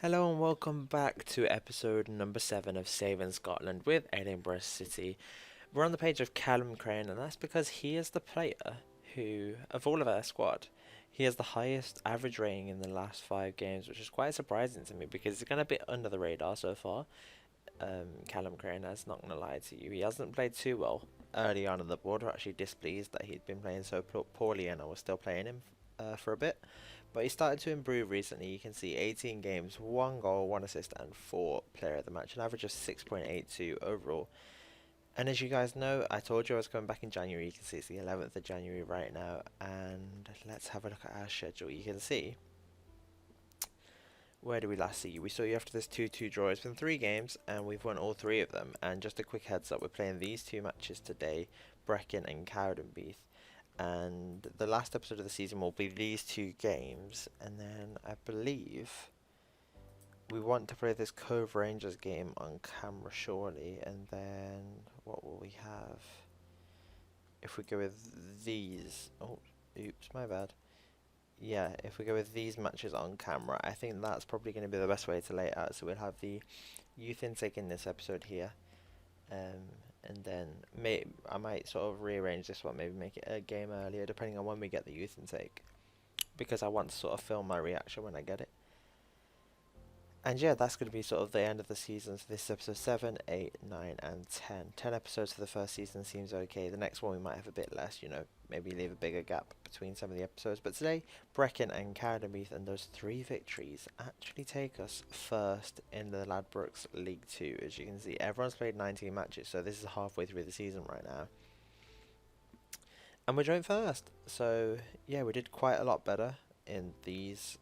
Hello and welcome back to episode number 7 of Saving Scotland with Edinburgh City. We're on the page of Callum Crane, and that's because he is the player who, of all of our squad, he has the highest average rating in the last 5 games, which is quite surprising to me because he's going a bit under the radar so far. Callum Crane, that's not going to lie to you. He hasn't played too well early on in the board. We're actually displeased that he'd been playing so poorly and I was still playing him for a bit. But he started to improve recently. You can see 18 games, 1 goal, 1 assist, and 4 player of the match. An average of 6.82 overall. And as you guys know, I told you I was coming back in January. You can see it's the 11th of January right now. And let's have a look at our schedule. You can see, where did we last see you? We saw you after this 2-2 draw. It's been 3 games, and we've won all 3 of them. And just a quick heads up, we're playing these 2 matches today, Brecon and Cowdenbeath. And the last episode of the season will be these 2 games, and then I believe we want to play this Cove Rangers game on camera surely, and then what will we have if we go with these? Oh, oops, my bad. Yeah, if we go with these matches on camera, I think that's probably going to be the best way to lay it out. So we'll have the youth intake in this episode here. And then I might sort of rearrange this one, maybe make it a game earlier, depending on when we get the youth intake, because I want to sort of film my reaction when I get it. And yeah, that's going to be sort of the end of the season. So this is episode 7, 8, 9, and 10. 10 episodes for the first season seems okay. The next one we might have a bit less, maybe leave a bigger gap between some of the episodes. But today, Brecon and Cowdenbeath and those 3 victories actually take us first in the Ladbrokes League 2. As you can see, everyone's played 19 matches, so this is halfway through the season right now. And we're joint first. So yeah, we did quite a lot better in this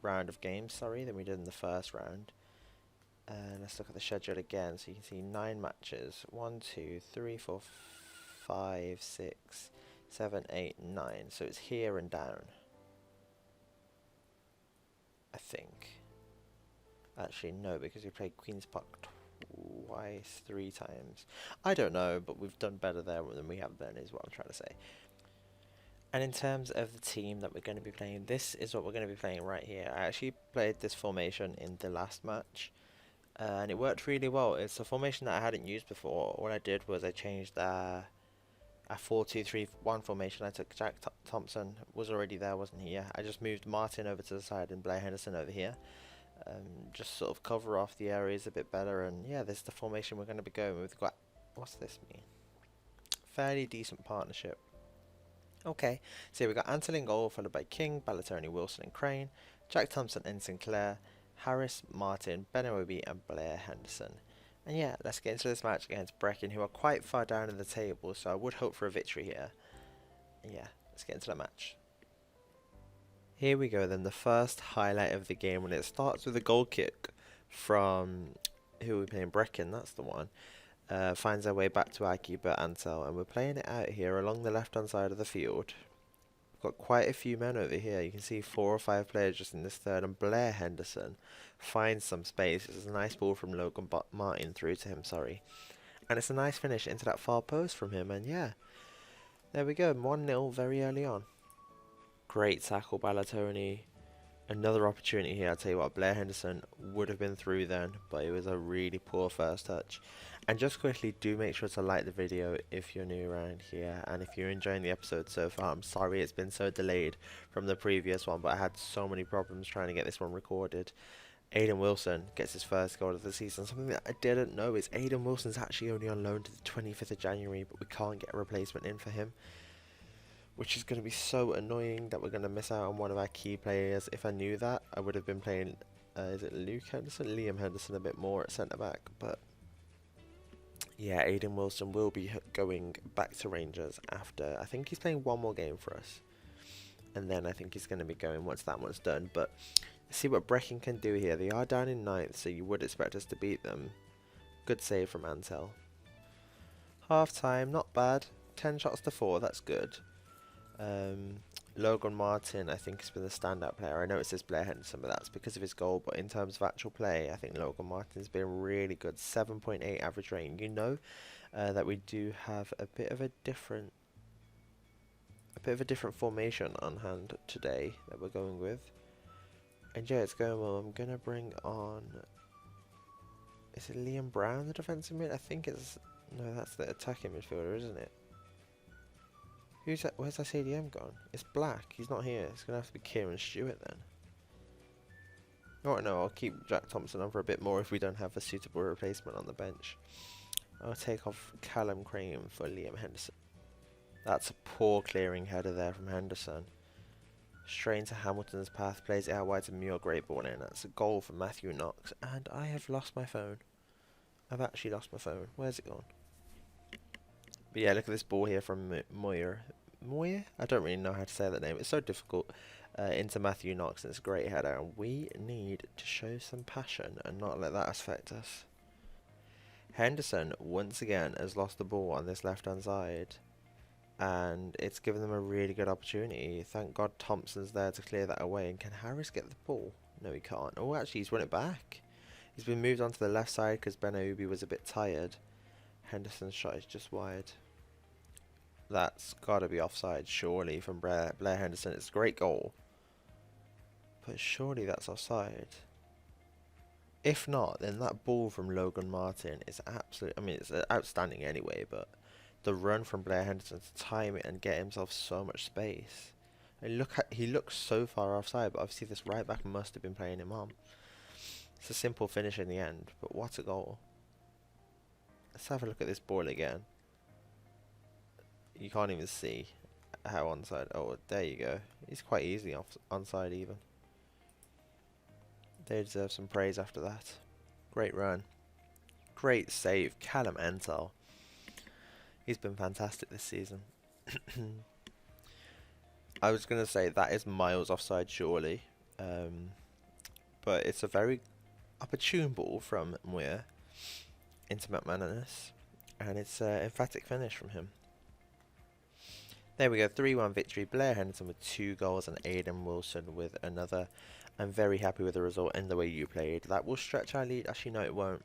round of games, than we did in the first round. Let's look at the schedule again. So you can see 9 matches. 1, 2, 3, 4, 5, 6, 7, 8, 9. So it's here and down, I think. Actually, no, because we played Queen's Park twice, 3 times. I don't know, but we've done better there than we have done, is what I'm trying to say. And in terms of the team that we're going to be playing, this is what we're going to be playing right here. I actually played this formation in the last match, and it worked really well. It's a formation that I hadn't used before. What I did was I changed a 4-2-3-1 formation. I took Jack Thompson, was already there, wasn't he? Yeah, I just moved Martin over to the side and Blair Henderson over here. Just sort of cover off the areas a bit better, and yeah, this is the formation we're going to be going with. We've got, what's this mean? Fairly decent partnership. Okay, so we got Anthony in goal, followed by King, Ballatoni, Wilson and Crane, Jack Thompson and Sinclair, Harris, Martin, Ben Obi and Blair Henderson. And yeah, let's get into this match against Brecon, who are quite far down in the table, so I would hope for a victory here. And yeah, let's get into the match. Here we go then, the first highlight of the game, when it starts with a goal kick from, who are we playing, Brecon, that's the one. Finds our way back to our keeper Ansel, and we're playing it out here along the left hand side of the field. We've got quite a few men over here. You can see 4 or 5 players just in this third, and Blair Henderson finds some space. It's a nice ball from Logan Martin through to him, and it's a nice finish into that far post from him, and yeah, there we go, 1-0 very early on. Great tackle, Ballatoni. Another opportunity here. I'll tell you what, Blair Henderson would have been through then, but it was a really poor first touch. And just quickly, do make sure to like the video if you're new around here, and if you're enjoying the episode so far. I'm sorry it's been so delayed from the previous one, but I had so many problems trying to get this one recorded. Aidan Wilson gets his first goal of the season. Something that I didn't know is Aidan Wilson's actually only on loan to the 25th of January, but we can't get a replacement in for him, which is going to be so annoying that we're going to miss out on one of our key players. If I knew that, I would have been playing, is it Luke Henderson? Liam Henderson a bit more at centre-back. But yeah, Aidan Wilson will be going back to Rangers after, I think he's playing 1 more game for us. And then I think he's going to be going once that one's done. But see what Brecon can do here. They are down in 9th, so you would expect us to beat them. Good save from Ansel. Half-time, not bad. 10 shots to 4, that's good. Logan Martin, I think, has been the standout player. I know it says Blair Henderson, but that's because of his goal. But in terms of actual play, I think Logan Martin's been really good. 7.8 average rating. You know that we do have a bit of a different formation on hand today that we're going with. And yeah, it's going well. I'm going to bring on... Is it Liam Brown, the defensive mid? I think it's... No, that's the attacking midfielder, isn't it? Who's that? Where's that CDM gone? It's Black. He's not here. It's going to have to be Kieran Stewart then. Oh no, I'll keep Jack Thompson on for a bit more if we don't have a suitable replacement on the bench. I'll take off Callum Crane for Liam Henderson. That's a poor clearing header there from Henderson. Straight into Hamilton's path, plays it out wide to Muir, great ball in. That's a goal for Matthew Knox. And I have lost my phone. I've actually lost my phone. Where's it gone? But yeah, look at this ball here from Moyer. Moyer? I don't really know how to say that name. It's so difficult. Into Matthew Knox, and it's a great header. And we need to show some passion and not let that affect us. Henderson, once again, has lost the ball on this left-hand side. And it's given them a really good opportunity. Thank God Thompson's there to clear that away. And can Harris get the ball? No, he can't. Oh, actually, he's run it back. He's been moved onto the left side because Benaubi was a bit tired. Henderson's shot is just wide. That's got to be offside, surely, from Blair Henderson. It's a great goal. But surely that's offside. If not, then that ball from Logan Martin is absolutely... I mean, it's outstanding anyway, but the run from Blair Henderson to time it and get himself so much space. And he looks so far offside, but obviously this right back must have been playing him on. It's a simple finish in the end, but what a goal. Let's have a look at this ball again. You can't even see how onside... Oh, there you go. He's quite easily onside even. They deserve some praise after that. Great run. Great save. Callum Entel. He's been fantastic this season. I was going to say that is miles offside surely. But it's a very opportune ball from Muir into McManus. And it's an emphatic finish from him. There we go. 3-1 victory. Blair Henderson with 2 goals and Aidan Wilson with another. I'm very happy with the result and the way you played. That will stretch our lead. Actually, no, it won't.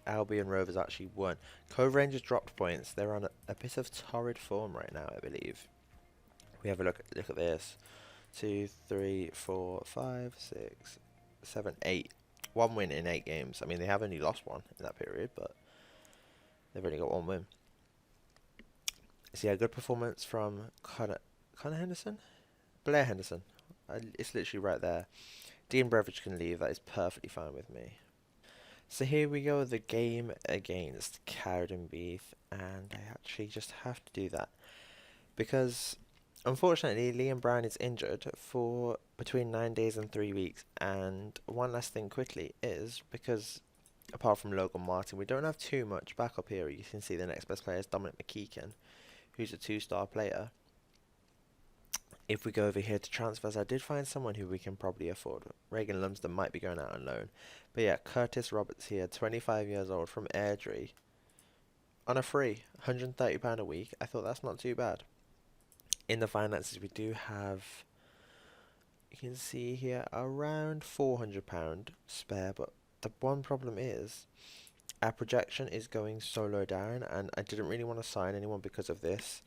Albion Rovers actually won. Cove Rangers dropped points. They're on a bit of torrid form right now, I believe. We have a look at this. 2, 3, 4, 5, 6, 7, 8. 1 win in 8 games. I mean, they have only lost 1 in that period, but they've only got 1 win. So yeah, good performance from Connor Henderson? Blair Henderson. It's literally right there. Dean Beveridge can leave. That is perfectly fine with me. So here we go, the game against Cowdenbeath, and I actually just have to do that because unfortunately Liam Brown is injured for between 9 days and 3 weeks. And one last thing quickly is, because apart from Logan Martin, we don't have too much backup here. You can see the next best player is Dominic McKeegan, who's a 2-star player. If we go over here to transfers, I did find someone who we can probably afford. Reagan Lumsden might be going out on loan. But yeah, Curtis Roberts here, 25 years old, from Airdrie. On a free, £130 a week. I thought that's not too bad. In the finances, we do have, you can see here, around £400 spare. But the one problem is, our projection is going so low down, and I didn't really want to sign anyone because of this.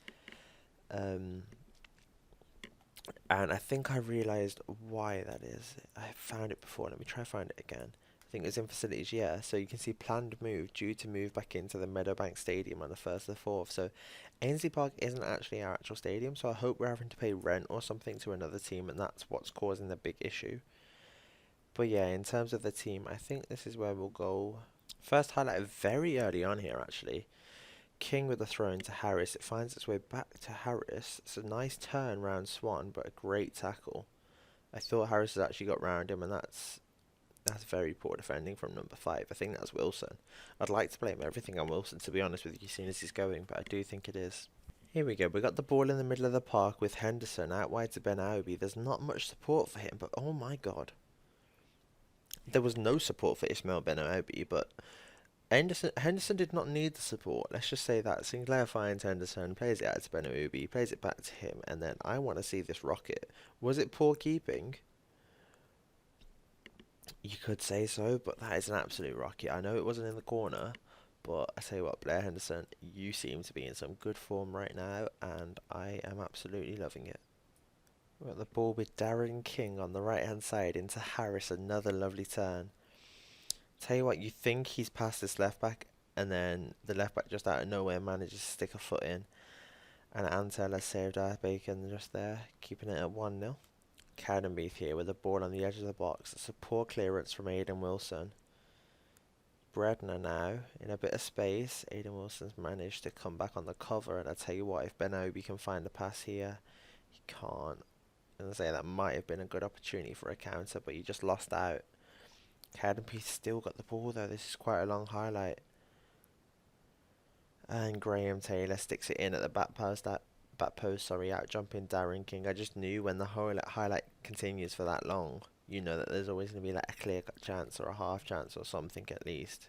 And I think I realised why that is. I found it before. Let me try to find it again. I think it's in facilities, yeah. So you can see planned move, due to move back into the Meadowbank Stadium on the 1st of the 4th. So Ainsley Park isn't actually our actual stadium, so I hope we're having to pay rent or something to another team, and that's what's causing the big issue. But yeah, in terms of the team, I think this is where we'll go. First highlight very early on here, actually. King with the throw into Harris. It finds its way back to Harris. It's a nice turn round Swan, but a great tackle. I thought Harris has actually got round him, and that's very poor defending from number 5. I think that's Wilson. I'd like to blame everything on Wilson, to be honest with you, as soon as he's going, but I do think it is. Here we go. We got the ball in the middle of the park with Henderson out wide to Benaubi. There's not much support for him, but oh my god. There was no support for Ismail Benaubi, but Henderson did not need the support. Let's just say that. Sinclair finds Henderson, plays it out to Benaubi, plays it back to him, and then I want to see this rocket. Was it poor keeping? You could say so, but that is an absolute rocket. I know it wasn't in the corner, but I tell you what, Blair Henderson, you seem to be in some good form right now, and I am absolutely loving it. We've got the ball with Darren King on the right hand side into Harris, another lovely turn. Tell you what, you think he's past this left back, and then the left back just out of nowhere manages to stick a foot in. And Ansel has saved our bacon just there, keeping it at 1-0. Cowdenbeath here with the ball on the edge of the box. It's a poor clearance from Aidan Wilson. Bredner now in a bit of space. Aidan Wilson's managed to come back on the cover, and I tell you what, if Ben Obi can find a pass here, he can't. And I say that might have been a good opportunity for a counter, but he just lost out. Cowdenbeath still got the ball though. This is quite a long highlight. And Graham Taylor sticks it in at the back post, out jumping Darren King. I just knew when the highlight continues for that long, you know that there's always going to be like a clear cut chance or a half chance or something at least.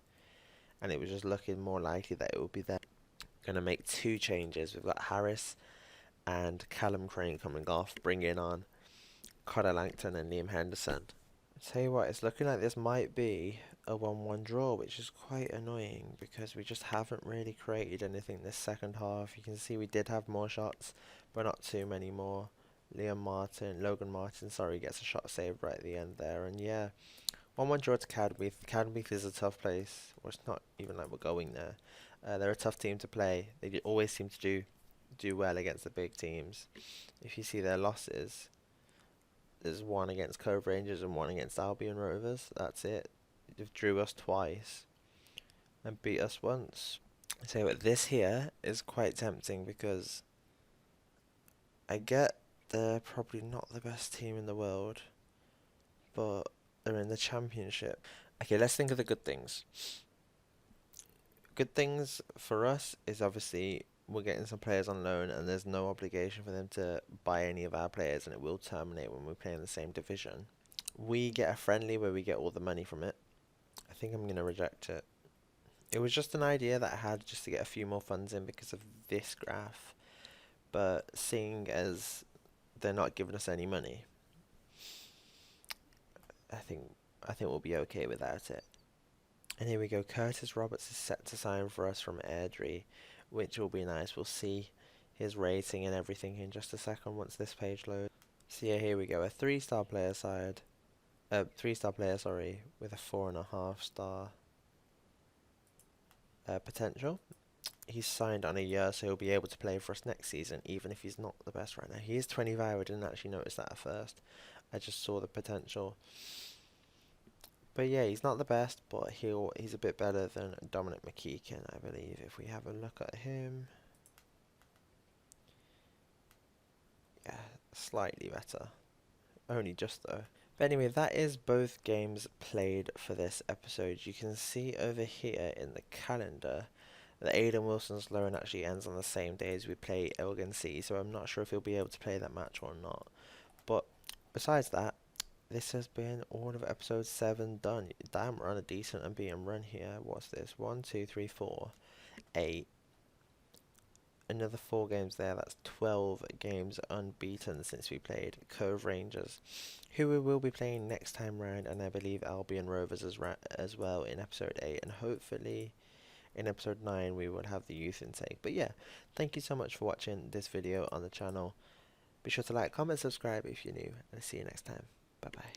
And it was just looking more likely that it would be there. Going to make 2 changes. We've got Harris and Callum Crane coming off, bringing on Connor Langton and Liam Henderson. Tell you what, it's looking like this might be a 1-1 draw, which is quite annoying because we just haven't really created anything this second half. You can see we did have more shots, but not too many more. Logan Martin, gets a shot saved right at the end there. And yeah, 1-1 draw to Cowdenbeath. Cowdenbeath is a tough place. Well, it's not even like we're going there. They're a tough team to play. They always seem to do well against the big teams. If you see their losses, there's 1 against Cove Rangers and 1 against Albion Rovers. That's it. They've drew us twice and beat us once. So this here is quite tempting because I get they're probably not the best team in the world, but they're in the championship. Okay, let's think of the good things. Good things for us is obviously we're getting some players on loan and there's no obligation for them to buy any of our players, and it will terminate when we play in the same division. We get a friendly where we get all the money from it. I think I'm going to reject it. It was just an idea that I had just to get a few more funds in because of this graph. But seeing as they're not giving us any money, I think we'll be okay without it. And here we go. Curtis Roberts is set to sign for us from Airdrie, which will be nice. We'll see his rating and everything in just a second once this page loads. So yeah, here we go. A 3-star player side. 3-star player, sorry, with a 4.5-star potential. He's signed on a year, so he'll be able to play for us next season, even if he's not the best right now. He is 25. I didn't actually notice that at first. I just saw the potential. But yeah, he's not the best, but he's a bit better than Dominic McKeegan, I believe, if we have a look at him. Yeah, slightly better. Only just though. But anyway, that is both games played for this episode. You can see over here in the calendar that Aidan Wilson's loan actually ends on the same day as we play Elgin City, so I'm not sure if he'll be able to play that match or not. But besides that, this has been all of episode 7 done. Damn, we're on a decent unbeaten run here. What's this? 1, 2, 3, 4, 8. Another 4 games there. That's 12 games unbeaten since we played Cove Rangers, who we will be playing next time round, and I believe Albion Rovers as well in episode 8, and hopefully in episode 9 we will have the youth intake. But yeah, thank you so much for watching this video on the channel. Be sure to like, comment, subscribe if you're new, and I'll see you next time. Bye bye.